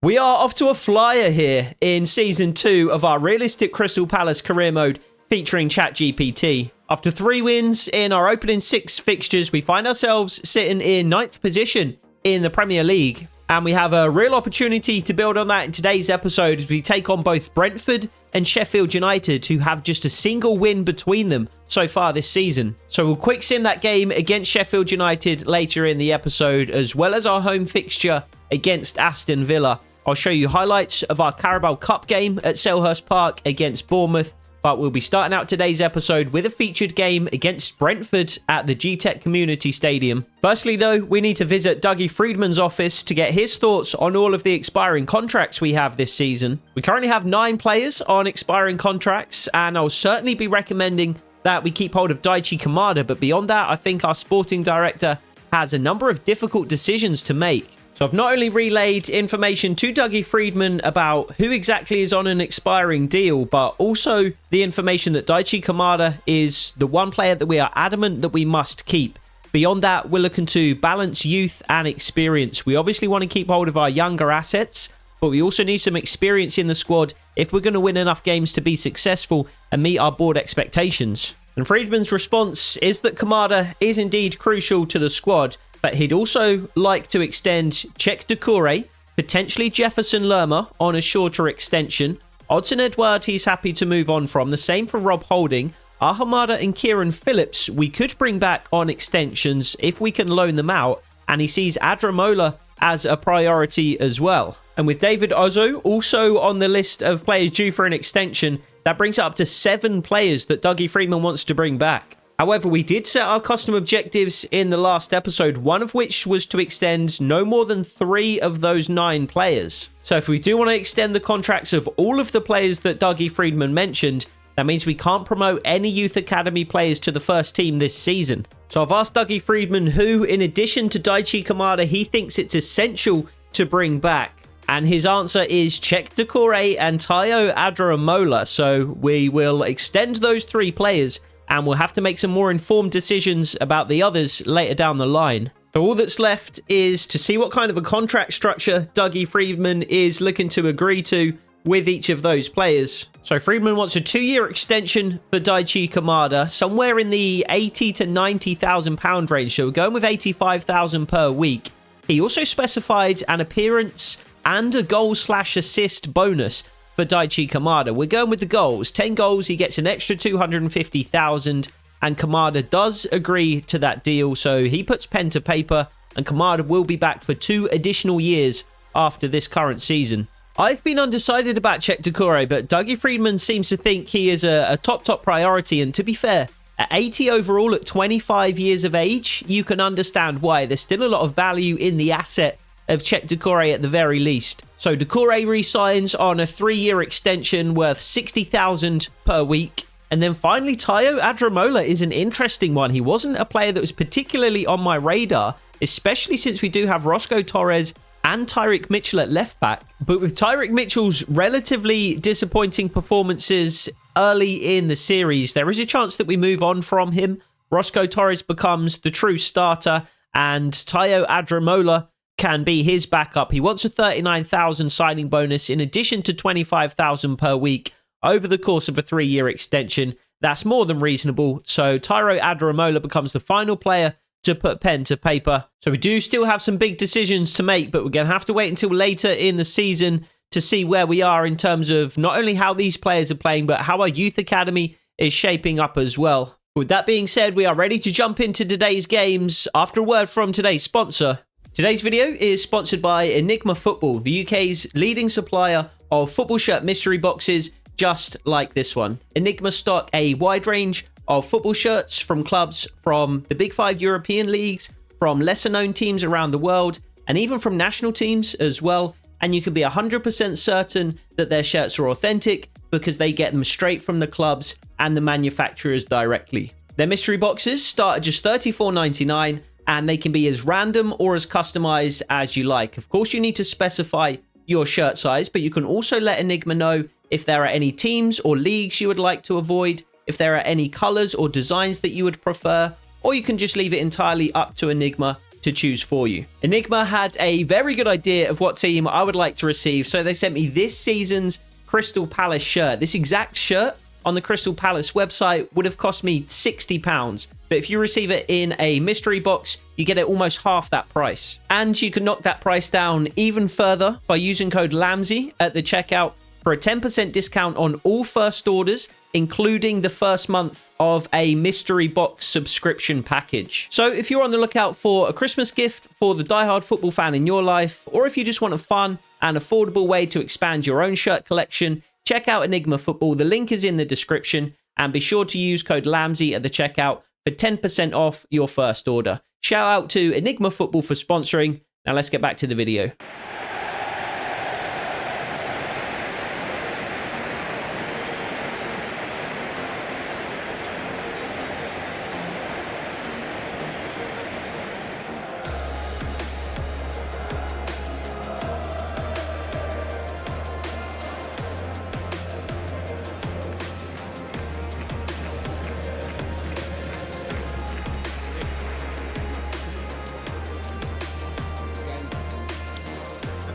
We are off to a flyer here in Season 2 of our realistic Crystal Palace career mode featuring ChatGPT. After 3 wins in our opening 6 fixtures, we find ourselves sitting in 9th position in the Premier League. And we have a real opportunity to build on that in today's episode as we take on both Brentford and Sheffield United, who have just a single win between them so far this season. So we'll quick sim that game against Sheffield United later in the episode, as well as our home fixture against Aston Villa. I'll show you highlights of our Carabao Cup game at Selhurst Park against Bournemouth, but we'll be starting out today's episode with a featured game against Brentford at the GTEC Community Stadium. Firstly, though, we need to visit Dougie Freedman's office to get his thoughts on all of the expiring contracts we have this season. We currently have 9 players on expiring contracts, and I'll certainly be recommending that we keep hold of Daichi Kamada, but beyond that, I think our sporting director has a number of difficult decisions to make. So I've not only relayed information to Dougie Freedman about who exactly is on an expiring deal, but also the information that Daichi Kamada is the one player that we are adamant that we must keep. Beyond that, we're looking to balance youth and experience. We obviously want to keep hold of our younger assets, but we also need some experience in the squad if we're going to win enough games to be successful and meet our board expectations. And Freedman's response is that Kamada is indeed crucial to the squad, but he'd also like to extend Czech Doucouré, potentially Jefferson Lerma on a shorter extension. Odsonne Edouard he's happy to move on from. The same for Rob Holding. Ahamada and Kieran Phillips we could bring back on extensions if we can loan them out. And he sees Adramola as a priority as well. And with David Ozo also on the list of players due for an extension, that brings it up to 7 players that Dougie Freedman wants to bring back. However, we did set our custom objectives in the last episode, one of which was to extend no more than 3 of those 9 players. So if we do want to extend the contracts of all of the players that Dougie Freedman mentioned, that means we can't promote any youth academy players to the first team this season. So I've asked Dougie Freedman who, in addition to Daichi Kamada, he thinks it's essential to bring back. And his answer is Czech Doucouré and Tayo Adramola. So we will extend those 3 players, and we'll have to make some more informed decisions about the others later down the line. So all that's left is to see what kind of a contract structure Dougie Freedman is looking to agree to with each of those players. So Freedman wants a 2-year extension for Daichi Kamada, somewhere in the 80 to 90,000 pound range. So we're going with 85,000 per week. He also specified an appearance and a goal/assist bonus for Daichi Kamada. We're going with the goals. 10 goals, he gets an extra 250,000, and Kamada does agree to that deal, so he puts pen to paper, and Kamada will be back for 2 additional years after this current season. I've been undecided about Czech Doucouré, but Dougie Freedman seems to think he is a top priority, and to be fair, at 80 overall at 25 years of age, you can understand why. There's still a lot of value in the asset of Czech Doucouré at the very least. So Doucouré re-signs on a 3-year extension worth 60,000 per week. And then finally, Tayo Adramola is an interesting one. He wasn't a player that was particularly on my radar, especially since we do have Roscoe Torres and Tyrick Mitchell at left back. But with Tyrick Mitchell's relatively disappointing performances early in the series, there is a chance that we move on from him. Roscoe Torres becomes the true starter, and Tayo Adramola can be his backup. He wants a 39,000 signing bonus in addition to 25,000 per week over the course of a 3-year extension. That's more than reasonable. So Tayo Adramola becomes the final player to put pen to paper. So we do still have some big decisions to make, but we're going to have to wait until later in the season to see where we are in terms of not only how these players are playing, but how our youth academy is shaping up as well. With that being said, we are ready to jump into today's games after a word from today's sponsor. Today's video is sponsored by Enigma Football, the UK's leading supplier of football shirt mystery boxes just like this one. Enigma stock a wide range of football shirts from clubs from the Big 5 European leagues, from lesser known teams around the world, and even from national teams as well. And you can be 100% certain that their shirts are authentic because they get them straight from the clubs and the manufacturers directly. Their mystery boxes start at just $34.99, and they can be as random or as customized as you like. Of course, you need to specify your shirt size, but you can also let Enigma know if there are any teams or leagues you would like to avoid, if there are any colors or designs that you would prefer, or you can just leave it entirely up to Enigma to choose for you. Enigma had a very good idea of what team I would like to receive, so they sent me this season's Crystal Palace shirt. This exact shirt on the Crystal Palace website would have cost me £60. But if you receive it in a mystery box, you get it almost half that price. And you can knock that price down even further by using code LAMSY at the checkout for a 10% discount on all first orders, including the first month of a mystery box subscription package. So if you're on the lookout for a Christmas gift for the diehard football fan in your life, or if you just want a fun and affordable way to expand your own shirt collection, check out Enigma Football. The link is in the description, and be sure to use code LAMSY at the checkout for 10% off your first order. Shout out to Enigma Football for sponsoring. Now let's get back to the video.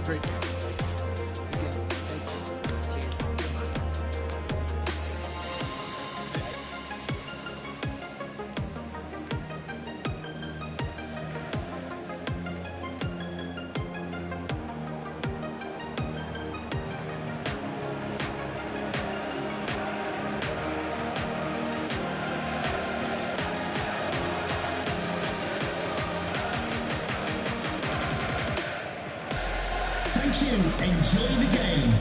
Thank you. Enjoy the game.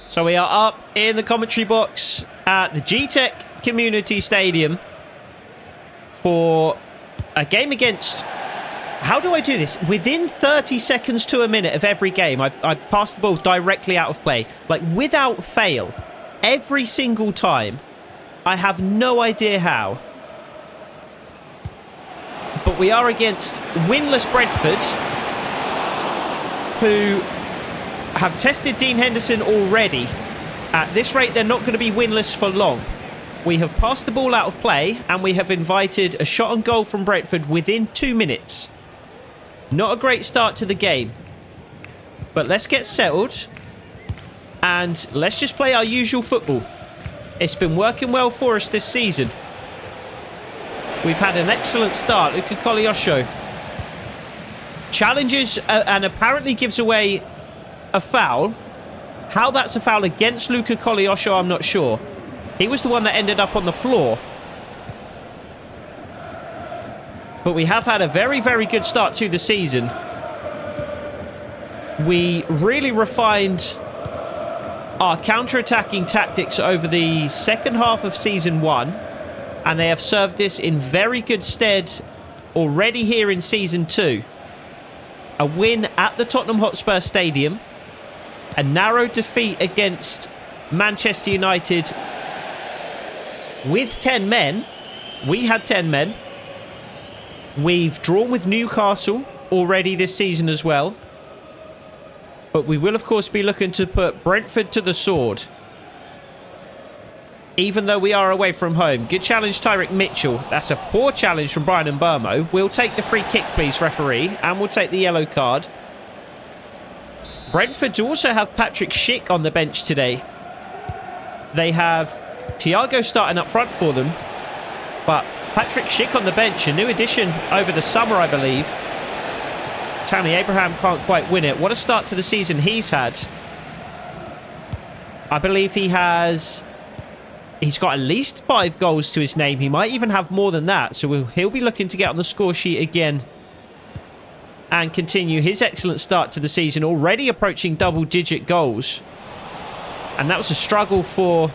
So we are up in the commentary box at the G-Tech Community Stadium for a game against... How do I do this? Within 30 seconds to a minute of every game, I pass the ball directly out of play. Like, without fail. Every single time. I have no idea how. But we are against winless Brentford, who have tested Dean Henderson already. At this rate, they're not going to be winless for long. We have passed the ball out of play, and we have invited a shot on goal from Brentford within 2 minutes. Not a great start to the game. But let's get settled. And let's just play our usual football. It's been working well for us this season. We've had an excellent start. Luka Koleosho challenges and apparently gives away a foul. How that's a foul against Luka Koleosho, I'm not sure. He was the one that ended up on the floor. But we have had a very, very good start to the season. We really refined our counter-attacking tactics over the second half of Season 1. And they have served us in very good stead already here in Season 2. A win at the Tottenham Hotspur Stadium. A narrow defeat against Manchester United with 10 men. We had 10 men. We've drawn with Newcastle already this season as well. But we will, of course, be looking to put Brentford to the sword. Even though we are away from home. Good challenge, Tyrick Mitchell. That's a poor challenge from Brian Mbermo. We'll take the free kick, please, referee. And we'll take the yellow card. Brentford also have Patrick Schick on the bench today. They have Thiago starting up front for them. But Patrick Schick on the bench, a new addition over the summer, I believe. Tammy Abraham can't quite win it. What a start to the season he's had. I believe he's got at least 5 goals to his name. He might even have more than that. So he'll be looking to get on the score sheet again and continue his excellent start to the season, already approaching double-digit goals. And that was a struggle for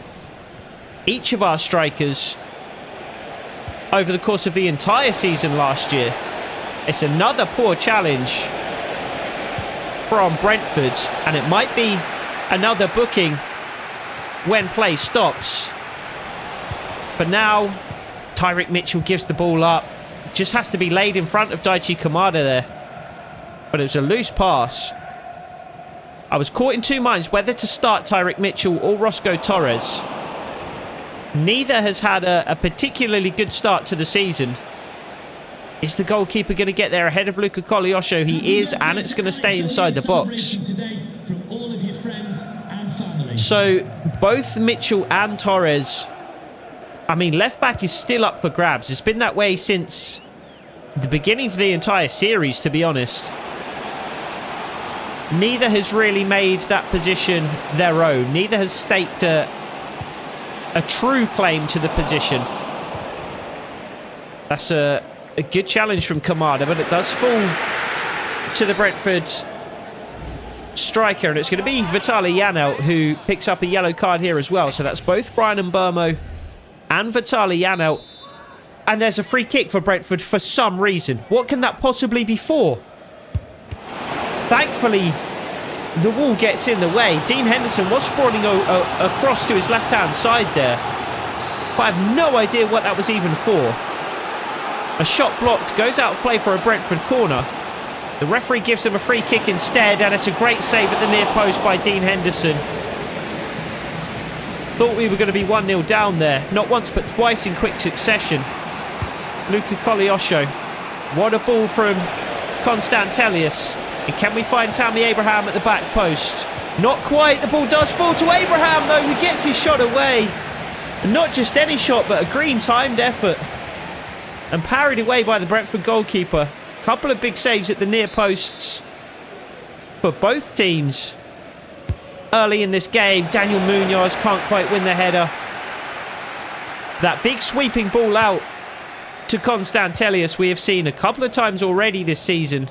each of our strikers over the course of the entire season last year. It's another poor challenge from Brentford, and it might be another booking when play stops. For now, Tyrick Mitchell gives the ball up. Just has to be laid in front of Daichi Kamada there. But it was a loose pass. I was caught in two minds whether to start Tyrick Mitchell or Roscoe Torres. Neither has had a particularly good start to the season. Is the goalkeeper going to get there ahead of Luca Koleosho? He is, and it's going to stay inside the box. So both Mitchell and Torres, I mean, left back is still up for grabs. It's been that way since the beginning of the entire series, to be honest. Neither has really made that position their own. Neither has staked a true claim to the position. That's a good challenge from Kamada, but it does fall to the Brentford striker, and it's going to be Vitaly Janelt who picks up a yellow card here as well. So that's both Bryan Mbeumo and Vitaly Janelt. And there's a free kick for Brentford for some reason. What can that possibly be for? Thankfully, the wall gets in the way. Dean Henderson was sprawling across to his left-hand side there, but I have no idea what that was even for. A shot blocked, goes out of play for a Brentford corner. The referee gives them a free kick instead, and it's a great save at the near post by Dean Henderson. Thought we were going to be 1-0 down there. Not once, but twice in quick succession. Luca Koleosho. What a ball from Constantelius. And can we find Tammy Abraham at the back post? Not quite. The ball does fall to Abraham, though, who gets his shot away. And not just any shot, but a green-timed effort. And parried away by the Brentford goalkeeper. Couple of big saves at the near posts for both teams early in this game. Daniel Munoz can't quite win the header. That big sweeping ball out to Constantelius we have seen a couple of times already this season.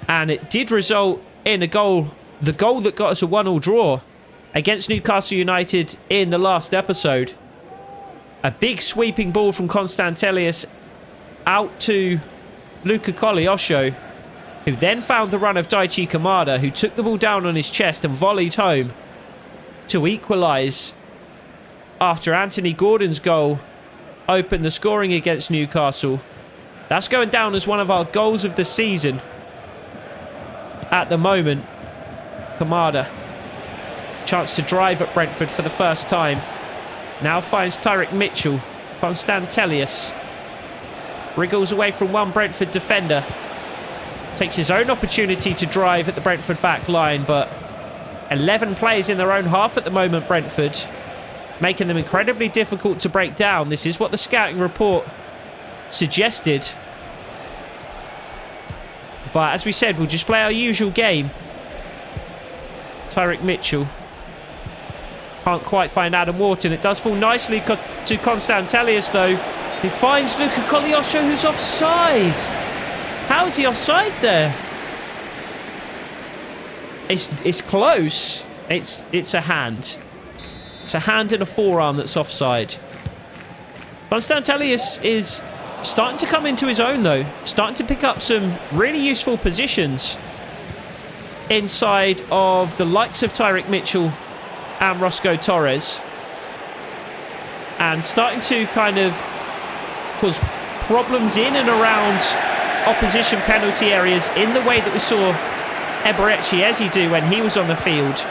And it did result in a goal. The goal that got us a 1-1 draw against Newcastle United in the last episode. A big sweeping ball from Constantelius out to Luca Koleosho, who then found the run of Daichi Kamada, who took the ball down on his chest and volleyed home to equalise after Anthony Gordon's goal opened the scoring against Newcastle. That's going down as one of our goals of the season at the moment. Kamada, chance to drive at Brentford for the first time. Now finds Tyrick Mitchell. Constantelius wriggles away from one Brentford defender. Takes his own opportunity to drive at the Brentford back line, but 11 players in their own half at the moment, Brentford, making them incredibly difficult to break down. This is what the scouting report suggested. But as we said, we'll just play our usual game. Tyrick Mitchell can't quite find Adam Wharton. It does fall nicely to Constantelius, though. He finds Luca Koleosho, who's offside. How is he offside there? It's close. It's a hand. It's a hand and a forearm that's offside. Constantelius is starting to come into his own, though. Starting to pick up some really useful positions inside of the likes of Tyrick Mitchell and Roscoe Torres. And starting to kind of cause problems in and around opposition penalty areas in the way that we saw Eberechi Eze do when he was on the field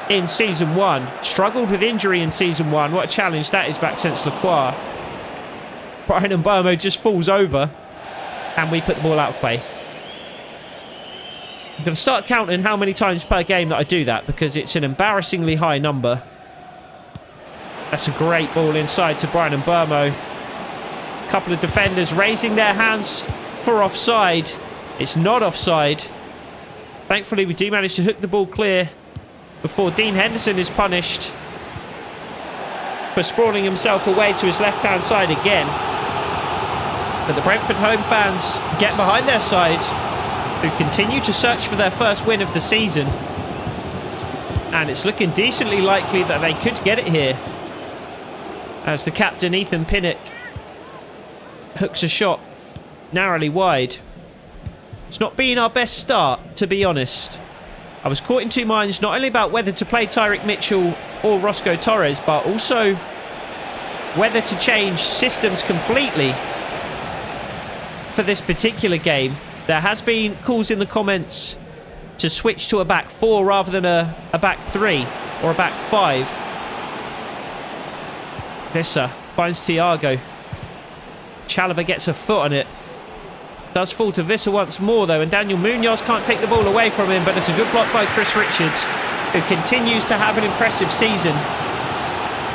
in Season 1. Struggled with injury in Season 1. What a challenge that is back since Lacroix. Bryan Mbeumo just falls over and we put the ball out of play. I'm going to start counting how many times per game that I do that, because it's an embarrassingly high number. That's a great ball inside to Bryan Mbeumo. A couple of defenders raising their hands for offside. It's not offside. Thankfully, we do manage to hook the ball clear before Dean Henderson is punished for sprawling himself away to his left-hand side again. But the Brentford home fans get behind their side, who continue to search for their first win of the season. And it's looking decently likely that they could get it here, as the captain, Ethan Pinnock, hooks a shot narrowly wide. It's not been our best start, to be honest. I was caught in two minds, not only about whether to play Tyrick Mitchell or Roscoe Torres, but also whether to change systems completely for this particular game. There has been calls in the comments to switch to a back four rather than a back three or a back five. Visser finds Thiago. Chalobah gets a foot on it. Does fall to Visser once more though, and Daniel Munoz can't take the ball away from him, but it's a good block by Chris Richards, who continues to have an impressive season.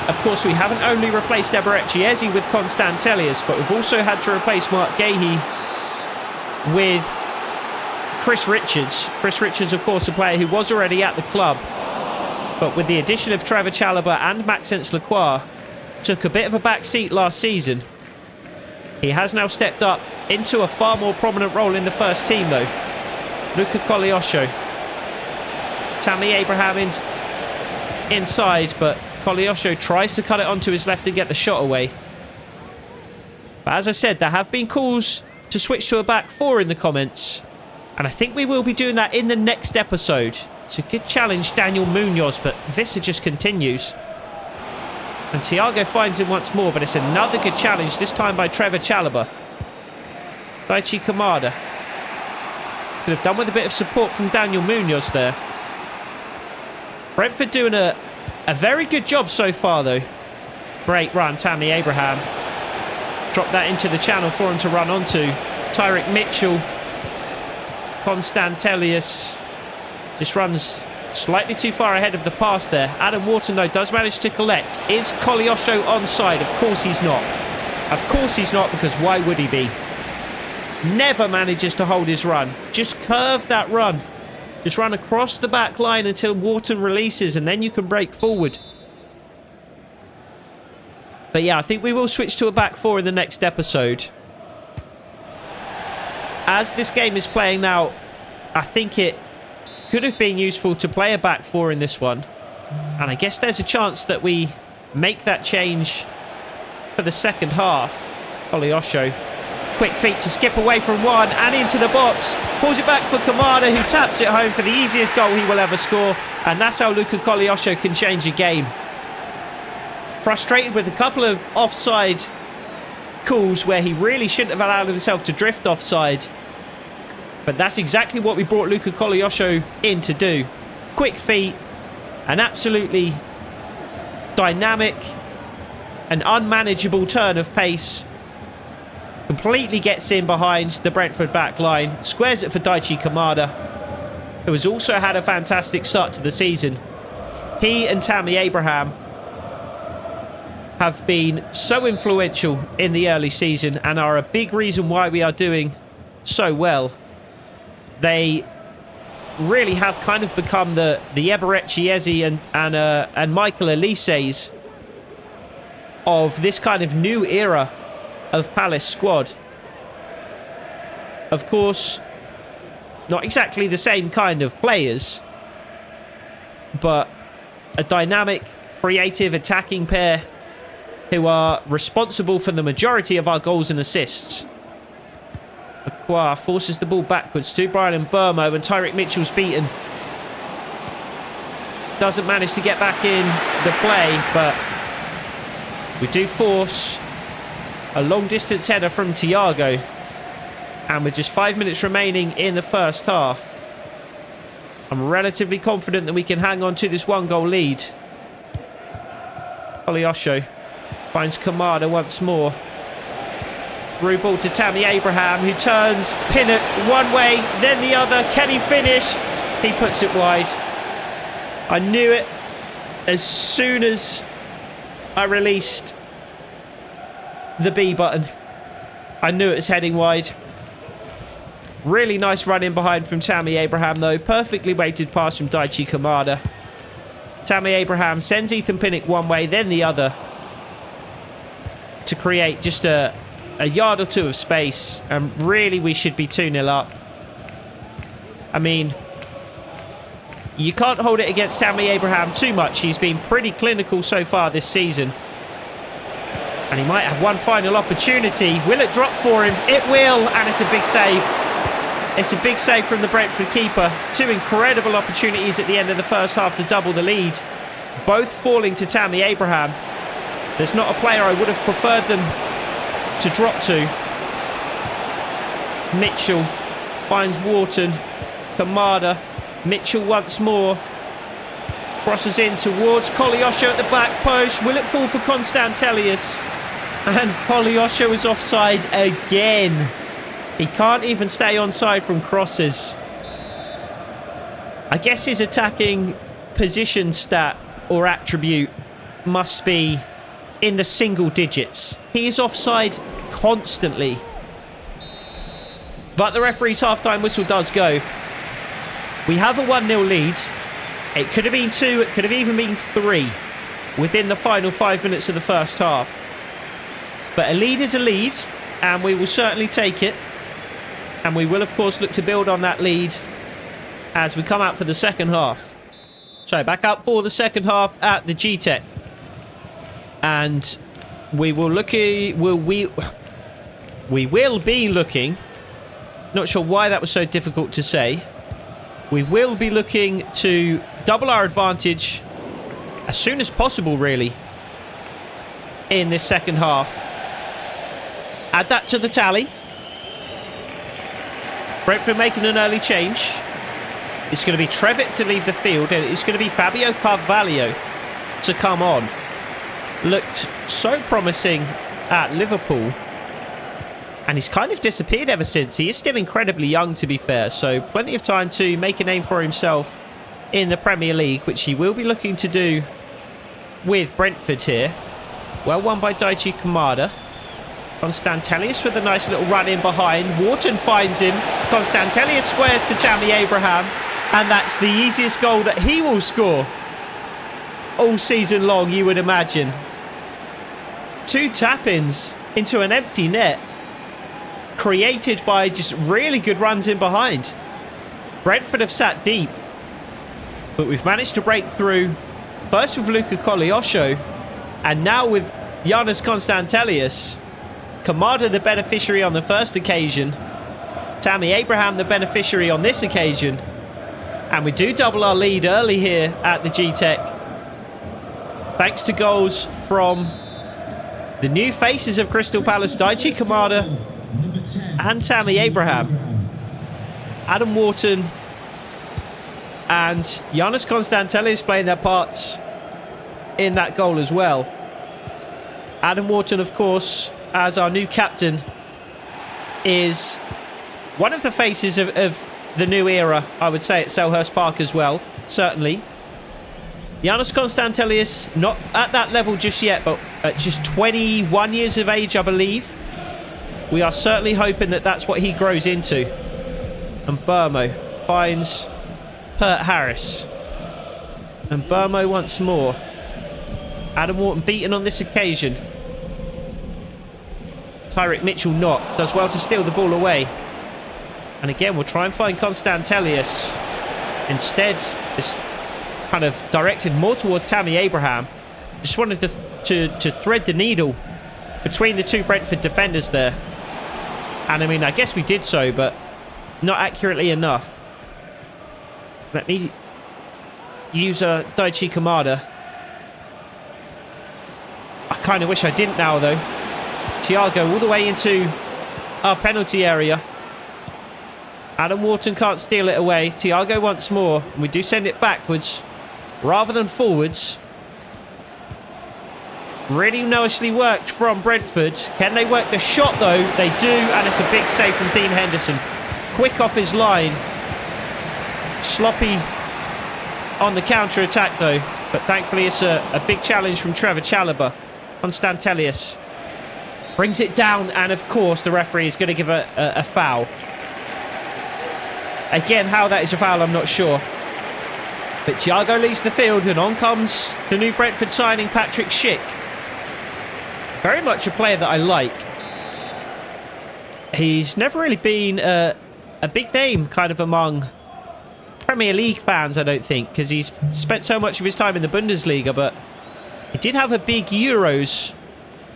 Of course, we haven't only replaced Eberechi Eze with Constantelius, but we've also had to replace Mark Gahey with Chris Richards. Chris Richards, of course, a player who was already at the club, but with the addition of Trevor Chalobah and Maxence Lacroix, took a bit of a back seat last season. He has now stepped up into a far more prominent role in the first team, though. Luca Koleosho. Tammy Abraham inside, but Koleosho tries to cut it onto his left and get the shot away. But as I said, there have been calls to switch to a back four in the comments, and I think we will be doing that in the next episode. It's a good challenge, Daniel Munoz, but Visser just continues. And Thiago finds him once more, but it's another good challenge, this time by Trevor Chalobah. Daichi Kamada. Could have done with a bit of support from Daniel Munoz there. Brentford doing a very good job so far, though. Great run, Tammy Abraham. Drop that into the channel for him to run onto. Tyrick Mitchell. Constantelius just runs slightly too far ahead of the pass there. Adam Wharton, though, does manage to collect. Is Koleosho onside? Of course he's not. Of course he's not, because why would he be? Never manages to hold his run. Just curve that run. Just run across the back line until Wharton releases, and then you can break forward. But yeah, I think we will switch to a back four in the next episode. As this game is playing now, I think it could have been useful to play a back four in this one. And I guess there's a chance that we make that change for the second half. Koleosho. Quick feet to skip away from one and into the box. Pulls it back for Kamada, who taps it home for the easiest goal he will ever score. And that's how Luca Koleosho can change a game. Frustrated with a couple of offside calls where he really shouldn't have allowed himself to drift offside. But that's exactly what we brought Luca Koleosho in to do. Quick feet, an absolutely dynamic and unmanageable turn of pace. Completely gets in behind the Brentford back line. Squares it for Daichi Kamada, who has also had a fantastic start to the season. He and Tammy Abraham have been so influential in the early season and are a big reason why we are doing so well. They really have kind of become the Eberechi Eze and Michael Elise's of this kind of new era of Palace squad. Of course, not exactly the same kind of players, but a dynamic, creative, attacking pair who are responsible for the majority of our goals and assists. Aqua forces the ball backwards to Brian Mbeumo, and Tyrick Mitchell's beaten. Doesn't manage to get back in the play, but we do force a long-distance header from Thiago. And with just 5 minutes remaining in the first half, I'm relatively confident that we can hang on to this one-goal lead. Koleosho finds Kamada once more. Through ball to Tammy Abraham, who turns Pinnock one way, then the other. Can he finish? He puts it wide. I knew it as soon as I released the B button. I knew it was heading wide. Really nice run in behind from Tammy Abraham, though. Perfectly weighted pass from Daichi Kamada. Tammy Abraham sends Ethan Pinnock one way, then the other, to create just a yard or two of space. And really, we should be 2-0 up. I mean, you can't hold it against Tammy Abraham too much. He's been pretty clinical so far this season. And he might have one final opportunity. Will it drop for him? It will, and it's a big save. It's a big save from the Brentford keeper. Two incredible opportunities at the end of the first half to double the lead, both falling to Tammy Abraham. There's not a player I would have preferred them to drop to. Mitchell finds Wharton. Kamada Mitchell once more. Crosses in towards Koleosho at the back post. Will it fall for Konstantelius? And Koleosho is offside again. He can't even stay onside from crosses. I guess his attacking position stat or attribute must be in the single digits. He is offside constantly. But the referee's half-time whistle does go. We have a 1-0 lead. It could have been 2, it could have even been 3 within the final 5 minutes of the first half. But a lead is a lead, and we will certainly take it. And we will, of course, look to build on that lead as we come out for the second half. So, back up for the second half at the G-Tech. And we will we will be looking... Not sure why that was so difficult to say. We will be looking to double our advantage as soon as possible, really, in this second half. Add that to the tally. Brentford making an early change. It's going to be Trevitt to leave the field, and it's going to be Fabio Carvalho to come on. Looked so promising at Liverpool, and he's kind of disappeared ever since. He is still incredibly young, to be fair, so plenty of time to make a name for himself in the Premier League, which he will be looking to do with Brentford here. Well won by Daichi Kamada. Konstantelius with a nice little run in behind. Wharton finds him. Konstantelius squares to Tammy Abraham, and that's the easiest goal that he will score all season long, you would imagine. 2 tap-ins into an empty net, created by just really good runs in behind. Brentford have sat deep, but we've managed to break through, first with Luka Koleosho, and now with Giannis Konstantelius. Kamada the beneficiary on the first occasion, Tammy Abraham the beneficiary on this occasion, and we do double our lead early here at the G-Tech, thanks to goals from the new faces of Crystal Palace, Daichi Kamada and Tammy Abraham. Adam Wharton and Giannis Konstantelius playing their parts in that goal as well. Adam Wharton, of course, as our new captain, is one of the faces of the new era, I would say, at Selhurst Park as well, certainly. Giannis Konstantelius, not at that level just yet, but at just 21 years of age, I believe. We are certainly hoping that that's what he grows into. And Burmo finds Pert Harris. And Burmo once more. Adam Wharton beaten on this occasion. Tyrick Mitchell not. Does well to steal the ball away. And again, we'll try and find Konstantelius. Instead, it's kind of directed more towards Tammy Abraham. Just wanted to thread the needle between the 2 Brentford defenders there. And I mean, I guess we did so, but not accurately enough. Let me use Daichi Kamada. I kind of wish I didn't now, though. Thiago all the way into our penalty area. Adam Wharton can't steal it away. Thiago once more. We do send it backwards rather than forwards. Really nicely worked from Brentford. Can they work the shot, though? They do, and it's a big save from Dean Henderson. Quick off his line. Sloppy on the counter-attack, though. But thankfully, it's a big challenge from Trevor Chalobah. Konstantelius brings it down, and of course, the referee is going to give a foul. Again, how that is a foul, I'm not sure. But Thiago leaves the field, and on comes the new Brentford signing, Patrick Schick. Very much a player that I like. He's never really been a big name kind of among Premier League fans, I don't think, because he's spent so much of his time in the Bundesliga, but he did have a big Euros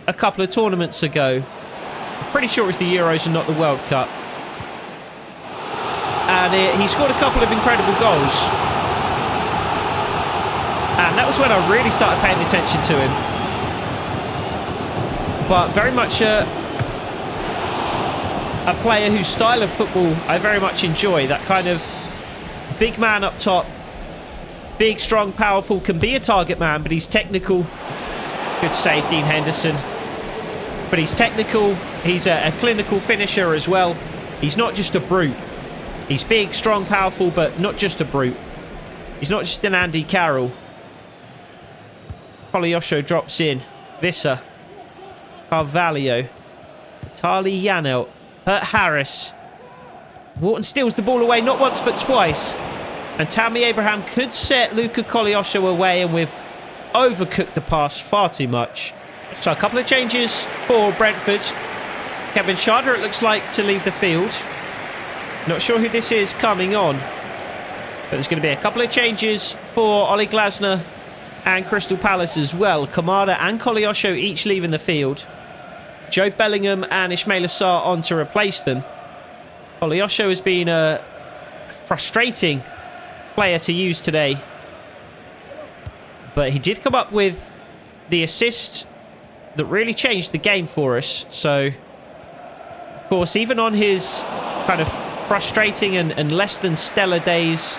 a couple of tournaments ago. I'm pretty sure it was the Euros and not the World Cup. And he scored a couple of incredible goals. And that was when I really started paying attention to him. But very much a player whose style of football I very much enjoy. That kind of Big man up top. Big, strong, powerful. Can be a target man, but he's technical. Good save, Dean Henderson. But he's technical. He's a clinical finisher as well. He's not just a brute. He's big, strong, powerful, but not just a brute. He's not just an Andy Carroll. Koleosho drops in. Visser. Carvalho. Tali Janelt. Hurt Harris. Wharton steals the ball away, not once but twice. And Tammy Abraham could set Luca Koleosho away, and we've overcooked the pass far too much. Let's try a couple of changes for Brentford. Kevin Schade, it looks like, to leave the field. Not sure who this is coming on. But there's going to be a couple of changes for Oliver Glasner and Crystal Palace as well. Kamada and Koleosho each leaving the field. Joe Bellingham and Ismail Assar on to replace them. Koleosho has been a frustrating player to use today. But he did come up with the assist that really changed the game for us. So, of course, even on his kind of frustrating and less than stellar days,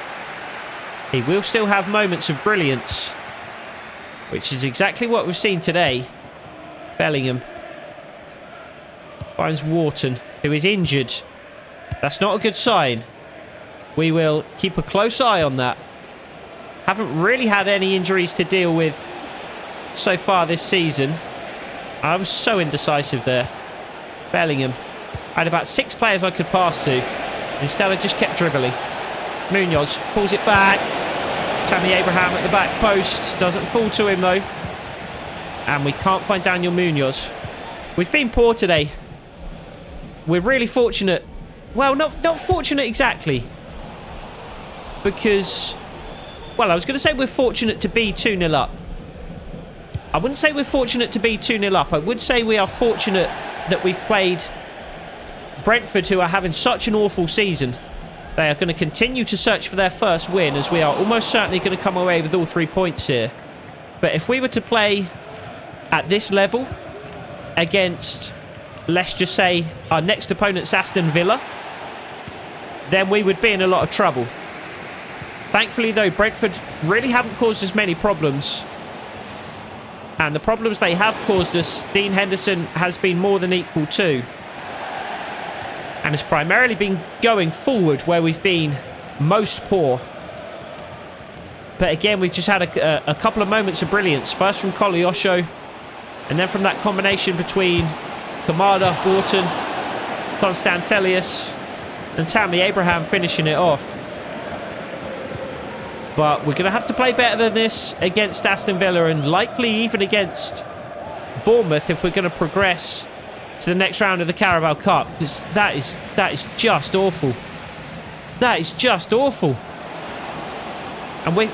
he will still have moments of brilliance, which is exactly what we've seen today. Bellingham finds Wharton, who is injured. That's not a good sign. We will keep a close eye on that. Haven't really had any injuries to deal with so far this season. I was so indecisive there. Bellingham. I had about 6 players I could pass to. Instead, I just kept dribbling. Munoz pulls it back. Tammy Abraham at the back post. Doesn't fall to him, though. And we can't find Daniel Munoz. We've been poor today. We're really fortunate. Well, not fortunate exactly. Because, well, I was going to say we're fortunate to be 2-0 up. I wouldn't say we're fortunate to be 2-0 up. I would say we are fortunate that we've played Brentford, who are having such an awful season. They are going to continue to search for their first win, as we are almost certainly going to come away with all 3 points here. But if we were to play at this level against, let's just say, our next opponent's Aston Villa, then we would be in a lot of trouble. Thankfully, though, Brentford really haven't caused us many problems. And the problems they have caused us, Dean Henderson has been more than equal to. And it's primarily been going forward where we've been most poor. But again, we've just had a couple of moments of brilliance. First from Koleosho, and then from that combination between Kamada, Wharton, Constantelius, and Tammy Abraham finishing it off. But we're going to have to play better than this against Aston Villa, and likely even against Bournemouth if we're going to progress to the next round of the Carabao Cup. That is just awful. That is just awful. And we're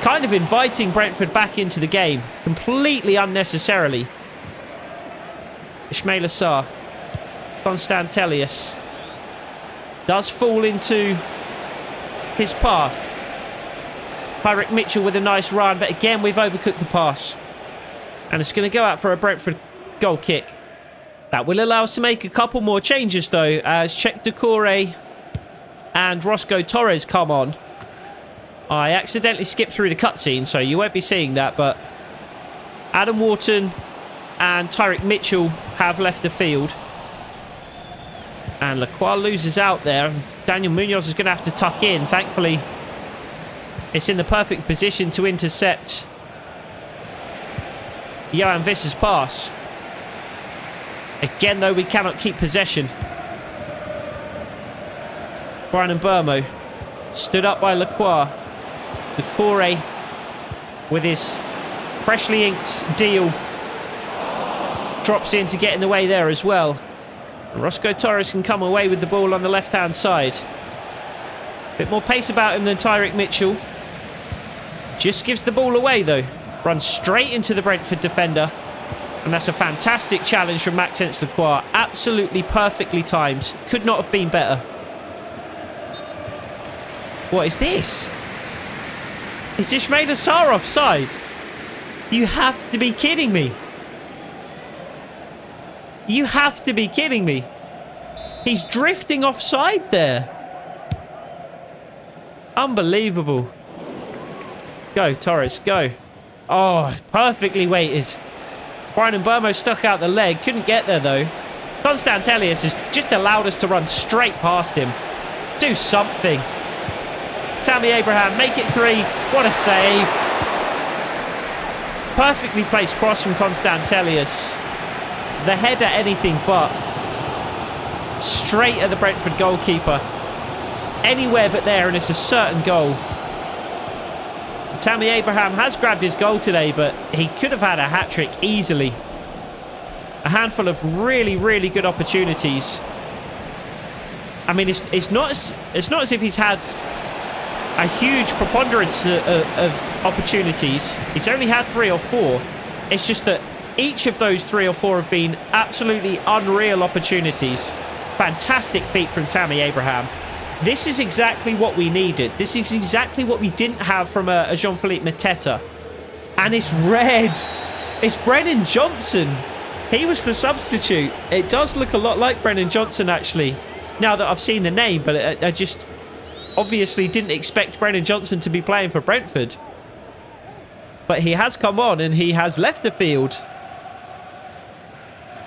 kind of inviting Brentford back into the game completely unnecessarily. Ismail Assar. Constantelius does fall into his path. Tyrick Mitchell with a nice run, but again we've overcooked the pass. And it's going to go out for a Brentford goal kick. That will allow us to make a couple more changes though, as Czech Decore and Roscoe Torres come on. I accidentally skipped through the cutscene, so you won't be seeing that, but Adam Wharton and Tyrick Mitchell have left the field. And Lacroix loses out there. Daniel Munoz is going to have to tuck in. Thankfully, it's in the perfect position to intercept Johan Visser's pass. Again, though, we cannot keep possession. Brian Mbermo stood up by Lacroix. Decore with his freshly inked deal drops in to get in the way there as well. And Roscoe Torres can come away with the ball on the left-hand side. A bit more pace about him than Tyrick Mitchell. Just gives the ball away, though. Runs straight into the Brentford defender. And that's a fantastic challenge from Maxence Lacroix. Absolutely perfectly timed. Could not have been better. What is this? Is Ismail Assar offside? You have to be kidding me. You have to be kidding me. He's drifting offside there. Unbelievable. Go, Torres, go. Oh, perfectly weighted. Brian Mbeumo stuck out the leg. Couldn't get there, though. Constantelius has just allowed us to run straight past him. Do something. Tammy Abraham, make it 3. What a save. Perfectly placed cross from Constantelius. The header, anything but. Straight at the Brentford goalkeeper. Anywhere but there, and it's a certain goal. Tammy Abraham has grabbed his goal today, but he could have had a hat-trick easily. A handful of really, really good opportunities. I mean, it's not as if he's had a huge preponderance of opportunities. He's only had 3 or 4. It's just that each of those 3 or 4 have been absolutely unreal opportunities. Fantastic feat from Tammy Abraham. This is exactly what we needed. This is exactly what we didn't have from a Jean-Philippe Mateta. And it's red. It's Brennan Johnson. He was the substitute. It does look a lot like Brennan Johnson, actually, now that I've seen the name. But I just obviously didn't expect Brennan Johnson to be playing for Brentford. But he has come on and he has left the field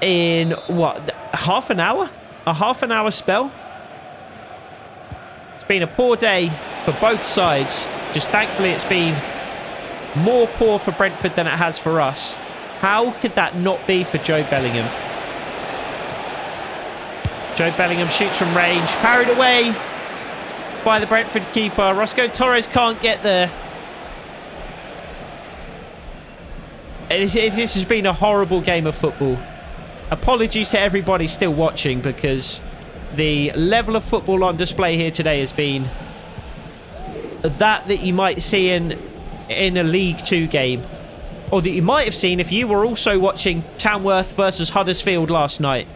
in, what, half an hour? A half an hour spell? It's been a poor day for both sides. Just thankfully it's been more poor for Brentford than it has for us. How could that not be for Joe Bellingham? Joe Bellingham shoots from range. Parried away by the Brentford keeper. Roscoe Torres can't get there. This has been a horrible game of football. Apologies to everybody still watching, because the level of football on display here today has been that you might see in a League 2 game, or that you might have seen if you were also watching Tamworth versus Huddersfield last night.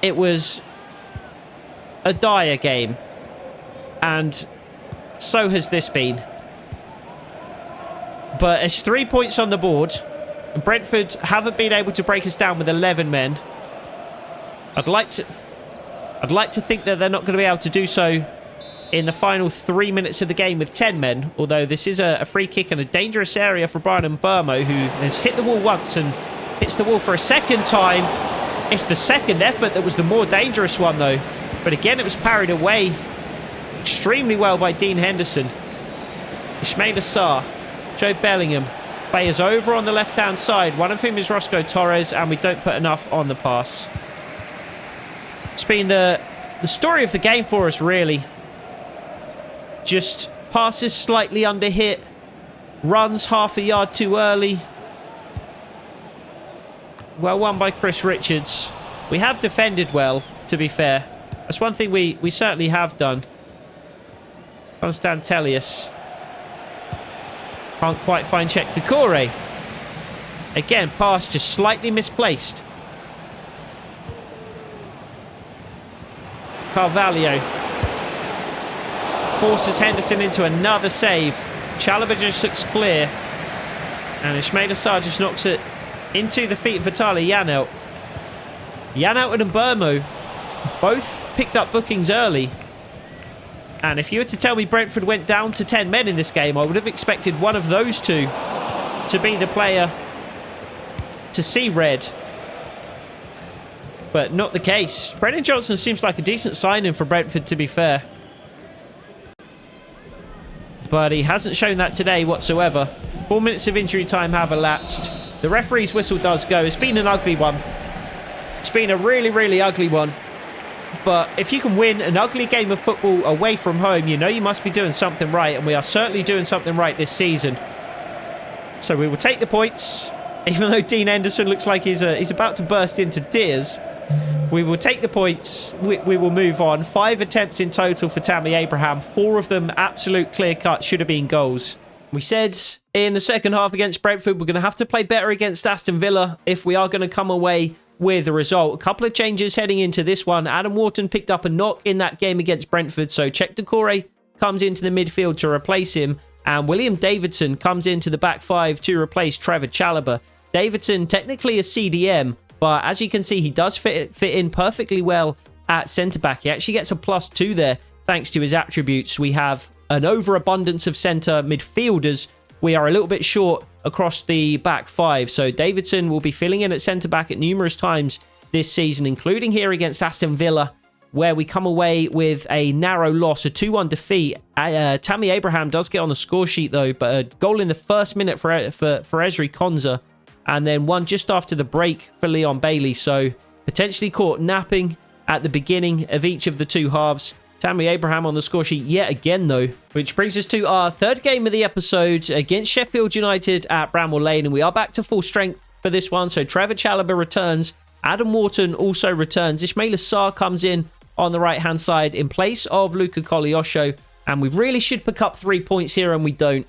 It was a dire game, and so has this been. But it's 3 points on the board. Brentford haven't been able to break us down with 11 men. I'd like to think that they're not going to be able to do so in the final 3 minutes of the game with 10 men, although this is a free kick in a dangerous area for Brian Mbeumo, who has hit the wall once and hits the wall for a second time. It's the second effort that was the more dangerous one, though. But again, it was parried away extremely well by Dean Henderson. Ismail Assar, Joe Bellingham, players over on the left-hand side. One of whom is Roscoe Torres, and we don't put enough on the pass. It's been the story of the game for us, really. Just passes slightly under hit, runs half a yard too early. Well won by Chris Richards. We have defended well, to be fair. That's one thing we certainly have done. Constantelius can't quite find Czech Decore. Again, pass just slightly misplaced. Carvalho forces Henderson into another save. Chalobah just looks clear. And Ismail Assar just knocks it into the feet of Vitaly Janelt. Janelt and Mbeumo both picked up bookings early. And if you were to tell me Brentford went down to 10 men in this game, I would have expected one of those two to be the player to see red. But not the case. Brennan Johnson seems like a decent signing for Brentford, to be fair. But he hasn't shown that today whatsoever. 4 minutes of injury time have elapsed. The referee's whistle does go. It's been an ugly one. It's been a really, really ugly one. But if you can win an ugly game of football away from home, you know you must be doing something right. And we are certainly doing something right this season. So we will take the points. Even though Dean Henderson looks like he's about to burst into tears. We will take the points. We will move on. 5 attempts in total for Tammy Abraham. 4 of them absolute clear-cut should have been goals. We said in the second half against Brentford, we're going to have to play better against Aston Villa if we are going to come away with a result. A couple of changes heading into this one. Adam Wharton picked up a knock in that game against Brentford, so Czech Decore comes into the midfield to replace him, and William Davidson comes into the back 5 to replace Trevor Chalobah. Davidson, technically a CDM, but as you can see, he does fit in perfectly well at centre-back. He actually gets a +2 there, thanks to his attributes. We have an overabundance of centre midfielders. We are a little bit short across the back five. So Davidson will be filling in at centre-back at numerous times this season, including here against Aston Villa, where we come away with a narrow loss, a 2-1 defeat. Tammy Abraham does get on the score sheet, though, but a goal in the first minute for Ezri Konza, and then one just after the break for Leon Bailey. So potentially caught napping at the beginning of each of the two halves. Tammy Abraham on the score sheet yet again, though, which brings us to our third game of the episode against Sheffield United at Bramall Lane, and we are back to full strength for this one. So Trevor Chalobah returns. Adam Wharton also returns. Ismaila Sarr comes in on the right-hand side in place of Luca Koleosho, and we really should pick up 3 points here, and we don't.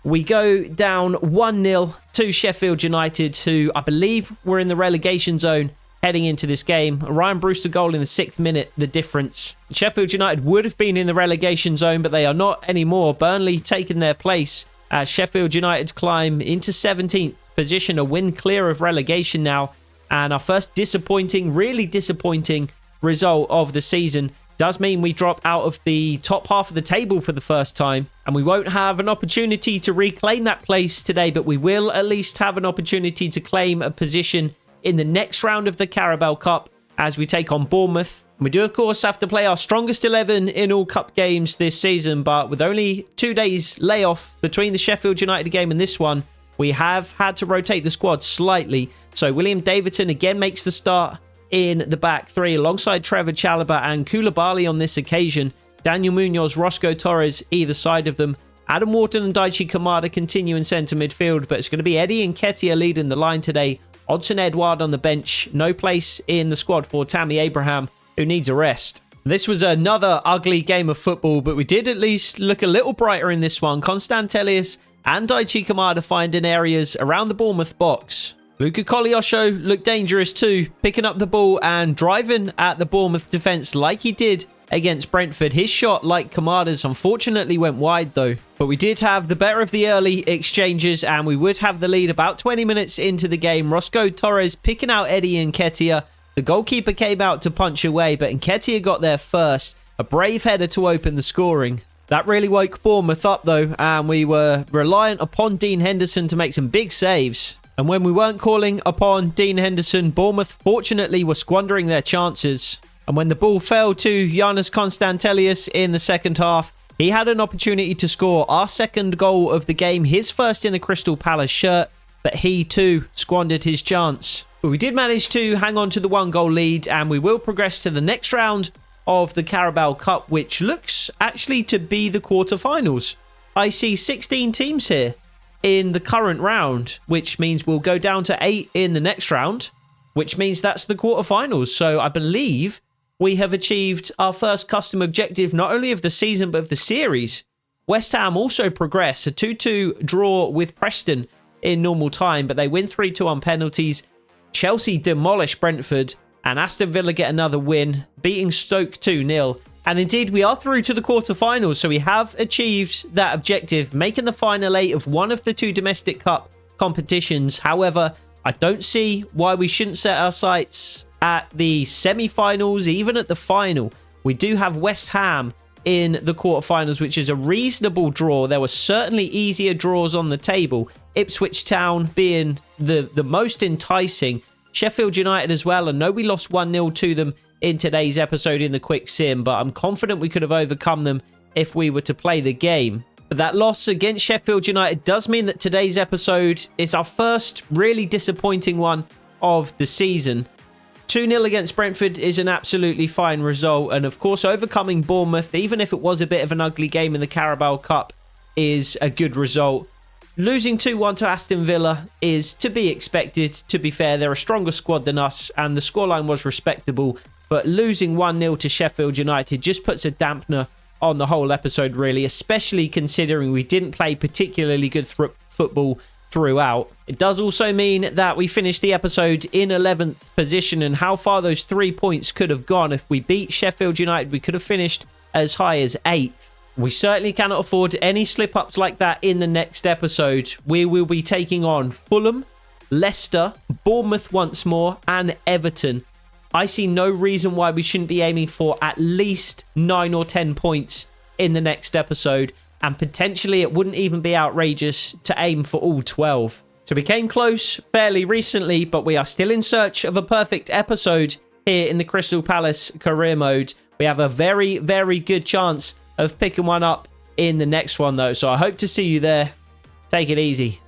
We go down 1-0 to Sheffield United, who I believe were in the relegation zone heading into this game. A Ryan Brewster goal in the 6th minute, the difference. Sheffield United would have been in the relegation zone, but they are not anymore. Burnley taking their place as Sheffield United climb into 17th position, a win clear of relegation now, and our first really disappointing result of the season does mean we drop out of the top half of the table for the first time, and we won't have an opportunity to reclaim that place today, but we will at least have an opportunity to claim a position in the next round of the Carabao Cup as we take on Bournemouth. We do, of course, have to play our strongest 11 in all cup games this season, but with only 2 days layoff between the Sheffield United game and this one, we have had to rotate the squad slightly. So William Davidson again makes the start in the back three alongside Trevor Chalobah and Koulibaly on this occasion. Daniel Munoz, Roscoe Torres either side of them. Adam Wharton and Daichi Kamada continue in centre midfield, but it's going to be Eddie Nketiah leading the line today. Odsonne Edouard on the bench. No place in the squad for Tammy Abraham, who needs a rest. This was another ugly game of football, but we did at least look a little brighter in this one. Constant Elias and Daichi Kamada finding areas around the Bournemouth box. Luca Koleosho looked dangerous too, picking up the ball and driving at the Bournemouth defence like he did against Brentford. His shot, like Kamada's, unfortunately went wide though. But we did have the better of the early exchanges, and we would have the lead about 20 minutes into the game. Roscoe Torres picking out Eddie Nketiah. The goalkeeper came out to punch away, but Nketiah got there first. A brave header to open the scoring. That really woke Bournemouth up though, and we were reliant upon Dean Henderson to make some big saves. And when we weren't calling upon Dean Henderson, Bournemouth fortunately were squandering their chances. And when the ball fell to Giannis Konstantelius in the second half, he had an opportunity to score our second goal of the game, his first in a Crystal Palace shirt, but he too squandered his chance. But we did manage to hang on to the 1-goal lead, and we will progress to the next round of the Carabao Cup, which looks actually to be the quarterfinals. I see 16 teams here in the current round, which means we'll go down to 8 in the next round, which means that's the quarterfinals. So I believe we have achieved our first custom objective, not only of the season, but of the series. West Ham also progress, a 2-2 draw with Preston in normal time, but they win 3-2 on penalties. Chelsea demolish Brentford, and Aston Villa get another win, beating Stoke 2-0. And indeed, we are through to the quarterfinals, so we have achieved that objective, making the final 8 of one of the 2 domestic cup competitions. However, I don't see why we shouldn't set our sights at the semi-finals, even at the final. We do have West Ham in the quarterfinals, which is a reasonable draw. There were certainly easier draws on the table, Ipswich Town being the most enticing. Sheffield United as well. I know we lost 1-0 to them in today's episode in the quick sim, but I'm confident we could have overcome them if we were to play the game. But that loss against Sheffield United does mean that today's episode is our first really disappointing one of the season. 2-0 against Brentford is an absolutely fine result, and of course overcoming Bournemouth, even if it was a bit of an ugly game in the Carabao Cup, is a good result. Losing 2-1 to Aston Villa is to be expected. To be fair, they're a stronger squad than us, and the scoreline was respectable. But losing 1-0 to Sheffield United just puts a dampener on the whole episode, really, especially considering we didn't play particularly good football throughout. It does also mean that we finished the episode in 11th position, and how far those 3 points could have gone. If we beat Sheffield United, we could have finished as high as 8th. We certainly cannot afford any slip-ups like that in the next episode. We will be taking on Fulham, Leicester, Bournemouth once more, and Everton. I see no reason why we shouldn't be aiming for at least 9 or 10 points in the next episode. And potentially it wouldn't even be outrageous to aim for all 12. So we came close fairly recently, but we are still in search of a perfect episode here in the Crystal Palace career mode. We have a very, very good chance of picking one up in the next one though. So I hope to see you there. Take it easy.